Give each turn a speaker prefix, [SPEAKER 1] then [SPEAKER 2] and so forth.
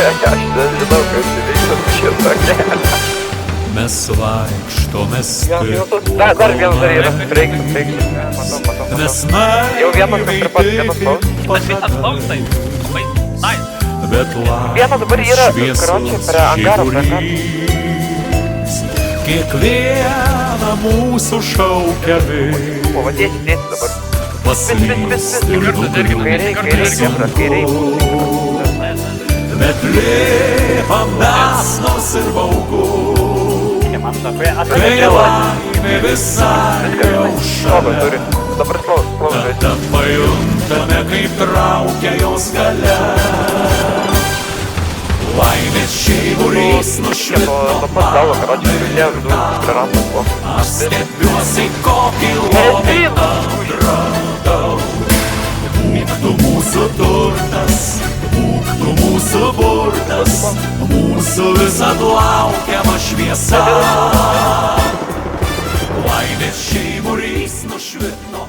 [SPEAKER 1] Aš nežinau, kaip tai vyksta šitokia.
[SPEAKER 2] Mes vaikštomes
[SPEAKER 1] Dar vienas dar yra. Reikia. Matau.
[SPEAKER 2] Mes
[SPEAKER 1] Jau vienas pastripas, vienas paus.
[SPEAKER 3] Tas visas paustai. Labai, nice.
[SPEAKER 2] Bet
[SPEAKER 1] Vienas dabar yra, karočiui, prie angaro,
[SPEAKER 2] kiekvieną mūsų šaukia vis.
[SPEAKER 1] O, va, dėti dabar.
[SPEAKER 2] Paslyst ir
[SPEAKER 1] Kairiai, kairiai.
[SPEAKER 2] bet lėpam mes nors ir baugu. Kai laimė visai jau šalia,
[SPEAKER 1] Dabar slow.
[SPEAKER 2] tada pajuntame, kaip traukia jos galia. Laimės šeiburys nušvito Aš stebiuosi, kokį lobį atradau. Būktų mūsų turtas, būktų mūsų burtas, mūsų visad laukiama šviesa. Laimės šeiburys nušvito